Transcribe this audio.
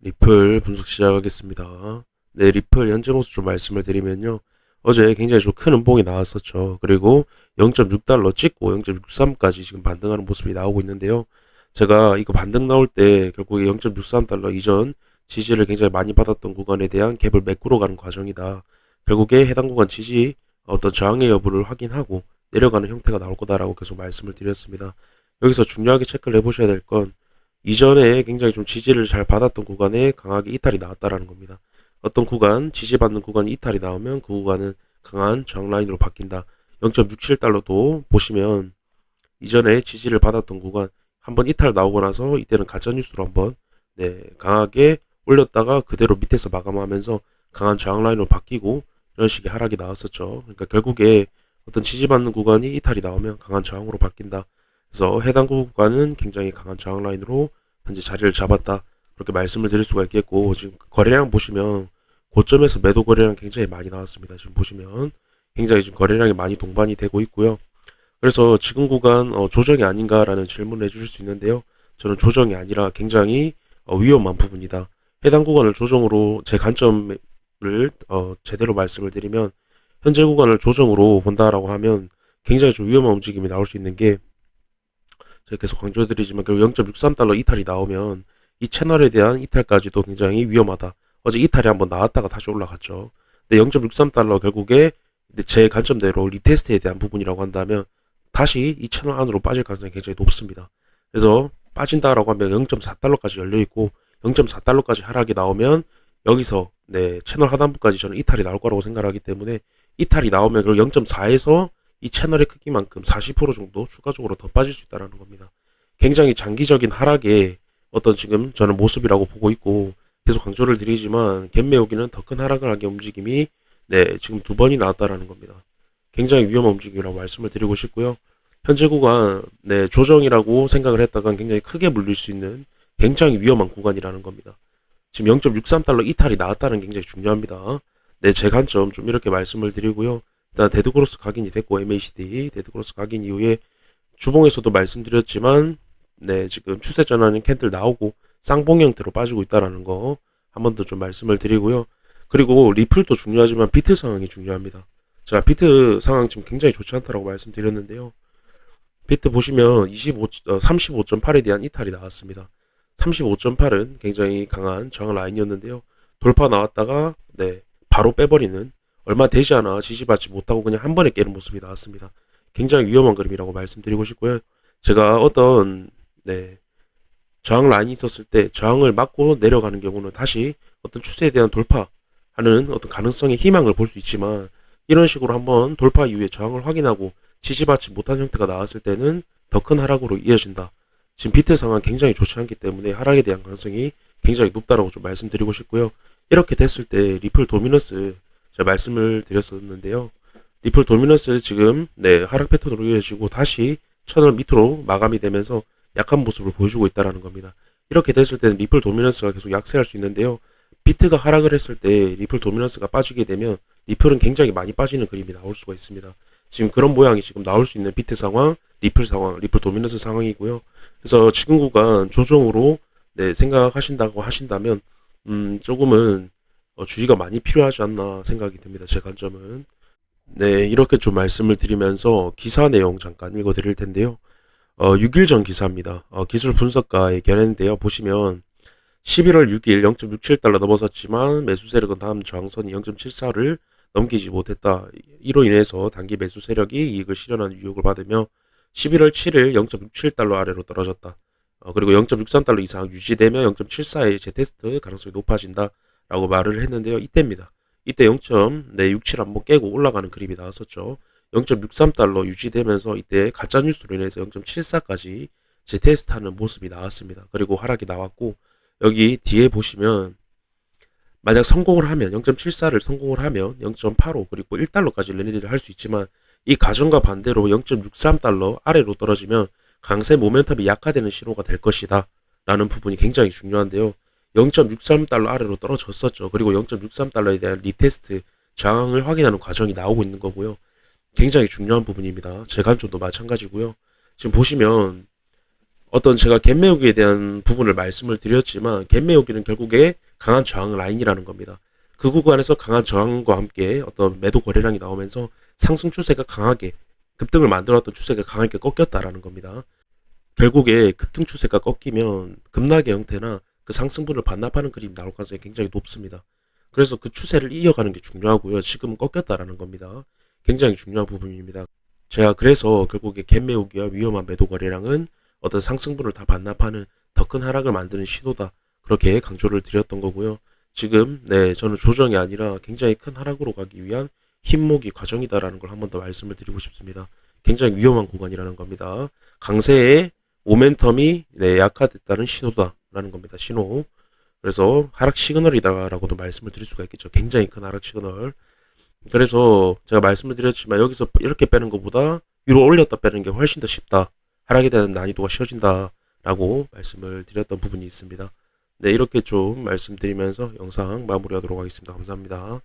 리플 분석 시작하겠습니다. 네, 리플 현재 모습 좀 말씀을 드리면요. 어제 굉장히 좀 큰 음봉이 나왔었죠. 그리고 0.6달러 찍고 0.63까지 지금 반등하는 모습이 나오고 있는데요. 제가 이거 반등 나올 때 결국에 0.63달러 이전 지지를 굉장히 많이 받았던 구간에 대한 갭을 메꾸러 가는 과정이다. 결국에 해당 구간 지지 어떤 저항의 여부를 확인하고 내려가는 형태가 나올 거다라고 계속 말씀을 드렸습니다. 여기서 중요하게 체크를 해보셔야 될건 이전에 굉장히 좀 지지를 잘 받았던 구간에 강하게 이탈이 나왔다라는 겁니다. 어떤 구간, 지지받는 구간이 이탈이 나오면 그 구간은 강한 저항 라인으로 바뀐다. 0.67달러도 보시면 이전에 지지를 받았던 구간 한번 이탈 나오고 나서 이때는 가짜 뉴스로 한번 강하게 올렸다가 그대로 밑에서 마감하면서 강한 저항 라인으로 바뀌고 이런 식의 하락이 나왔었죠. 그러니까 결국에 어떤 지지받는 구간이 이탈이 나오면 강한 저항으로 바뀐다. 그래서 해당 구간은 굉장히 강한 저항 라인으로 현재 자리를 잡았다. 그렇게 말씀을 드릴 수가 있겠고, 지금 거래량 보시면 고점에서 매도 거래량 굉장히 많이 나왔습니다. 지금 보시면 굉장히 지금 거래량이 많이 동반이 되고 있고요. 그래서 지금 구간 조정이 아닌가라는 질문을 해주실 수 있는데요. 저는 조정이 아니라 굉장히 위험한 부분이다. 해당 구간을 조정으로 제 관점을 제대로 말씀을 드리면 현재 구간을 조정으로 본다라고 하면 굉장히 좀 위험한 움직임이 나올 수 있는 게 제가 계속 강조해드리지만 결국 0.63달러 이탈이 나오면 이 채널에 대한 이탈까지도 굉장히 위험하다. 어제 이탈이 한번 나왔다가 다시 올라갔죠. 근데 0.63달러 결국에 제 관점대로 리테스트에 대한 부분이라고 한다면 다시 이 채널 안으로 빠질 가능성이 굉장히 높습니다. 그래서 빠진다라고 하면 0.4달러까지 열려있고 0.4달러까지 하락이 나오면 여기서 채널 하단부까지 저는 이탈이 나올 거라고 생각하기 때문에 이탈이 나오면 그리고 0.4에서 이 채널의 크기만큼 40% 정도 추가적으로 더 빠질 수 있다는 겁니다. 굉장히 장기적인 하락의 어떤 지금 저는 모습이라고 보고 있고 계속 강조를 드리지만 갭 메우기는 더 큰 하락을 하게 움직임이 지금 두 번이 나왔다라는 겁니다. 굉장히 위험한 움직임이라고 말씀을 드리고 싶고요. 현재 구간 조정이라고 생각을 했다가 굉장히 크게 물릴 수 있는 굉장히 위험한 구간이라는 겁니다. 지금 0.63달러 이탈이 나왔다는 게 굉장히 중요합니다. 제 관점 좀 이렇게 말씀을 드리고요. 일단 데드크로스 각인이 됐고 MACD 데드크로스 각인 이후에 주봉에서도 말씀드렸지만 지금 추세 전환인 캔들 나오고 쌍봉 형태로 빠지고 있다라는 거 한 번 더 좀 말씀을 드리고요. 그리고 리플도 중요하지만 비트 상황이 중요합니다. 제가 비트 상황 지금 굉장히 좋지 않다라고 말씀드렸는데요. 비트 보시면 35.8에 대한 이탈이 나왔습니다. 35.8은 굉장히 강한 저항 라인이었는데요. 돌파 나왔다가 바로 빼버리는 얼마 되지 않아 지지받지 못하고 그냥 한 번에 깨는 모습이 나왔습니다. 굉장히 위험한 그림이라고 말씀드리고 싶고요. 제가 어떤 저항 라인이 있었을 때 저항을 막고 내려가는 경우는 다시 어떤 추세에 대한 돌파하는 어떤 가능성의 희망을 볼 수 있지만 이런 식으로 한번 돌파 이후에 저항을 확인하고 지지받지 못한 형태가 나왔을 때는 더 큰 하락으로 이어진다. 지금 비트 상황 굉장히 좋지 않기 때문에 하락에 대한 가능성이 굉장히 높다라고 좀 말씀드리고 싶고요. 이렇게 됐을 때 리플 도미너스 제가 말씀을 드렸었는데요. 리플 도미너스 지금 하락 패턴으로 이어지고 다시 채널 밑으로 마감이 되면서 약한 모습을 보여주고 있다는 겁니다. 이렇게 됐을 때는 리플 도미넌스가 계속 약세할 수 있는데요. 비트가 하락을 했을 때 리플 도미넌스가 빠지게 되면 리플은 굉장히 많이 빠지는 그림이 나올 수가 있습니다. 지금 그런 모양이 지금 나올 수 있는 비트 상황, 리플 도미넌스 상황이고요. 그래서 지금 구간 조정으로 생각하신다고 하신다면 조금은 주의가 많이 필요하지 않나 생각이 듭니다. 제 관점은. 이렇게 좀 말씀을 드리면서 기사 내용 잠깐 읽어 드릴 텐데요. 6일 전 기사입니다. 기술 분석가의 견해인데요. 보시면 11월 6일 0.67달러 넘어섰지만 매수 세력은 다음 저항선이 0.74를 넘기지 못했다. 이로 인해서 단기 매수 세력이 이익을 실현하는 유혹을 받으며 11월 7일 0.67달러 아래로 떨어졌다. 그리고 0.63달러 이상 유지되면 0.74의 재테스트 가능성이 높아진다. 라고 말을 했는데요. 이때입니다. 이때 0.67 한번 깨고 올라가는 그림이 나왔었죠. 0.63달러 유지되면서 이때 가짜뉴스로 인해서 0.74까지 재테스트하는 모습이 나왔습니다. 그리고 하락이 나왔고 여기 뒤에 보시면 만약 성공을 하면 0.74를 성공을 하면 0.85 그리고 1달러까지 레니디를 할 수 있지만 이 가정과 반대로 0.63달러 아래로 떨어지면 강세 모멘텀이 약화되는 신호가 될 것이다 라는 부분이 굉장히 중요한데요. 0.63달러 아래로 떨어졌었죠. 그리고 0.63달러에 대한 리테스트 저항을 확인하는 과정이 나오고 있는 거고요. 굉장히 중요한 부분입니다. 제 관점도 마찬가지고요. 지금 보시면 어떤 제가 갭매우기에 대한 부분을 말씀을 드렸지만 갭매우기는 결국에 강한 저항 라인이라는 겁니다. 그 구간에서 강한 저항과 함께 어떤 매도 거래량이 나오면서 상승 추세가 강하게 급등을 만들었던 추세가 강하게 꺾였다라는 겁니다. 결국에 급등 추세가 꺾이면 급락의 형태나 그 상승분을 반납하는 그림이 나올 가능성이 굉장히 높습니다. 그래서 그 추세를 이어가는 게 중요하고요. 지금은 꺾였다라는 겁니다. 굉장히 중요한 부분입니다. 제가 그래서 결국에 갭 매우기와 위험한 매도 거래량은 어떤 상승분을 다 반납하는 더 큰 하락을 만드는 신호다. 그렇게 강조를 드렸던 거고요. 지금 저는 조정이 아니라 굉장히 큰 하락으로 가기 위한 흰목이 과정이다라는 걸 한 번 더 말씀을 드리고 싶습니다. 굉장히 위험한 구간이라는 겁니다. 강세의 모멘텀이 약화됐다는 신호다라는 겁니다. 신호. 그래서 하락 시그널이다라고도 말씀을 드릴 수가 있겠죠. 굉장히 큰 하락 시그널. 그래서 제가 말씀을 드렸지만 여기서 이렇게 빼는 것보다 위로 올렸다 빼는 게 훨씬 더 쉽다. 하락에 대한 난이도가 쉬워진다라고 말씀을 드렸던 부분이 있습니다. 네, 이렇게 좀 말씀드리면서 영상 마무리하도록 하겠습니다. 감사합니다.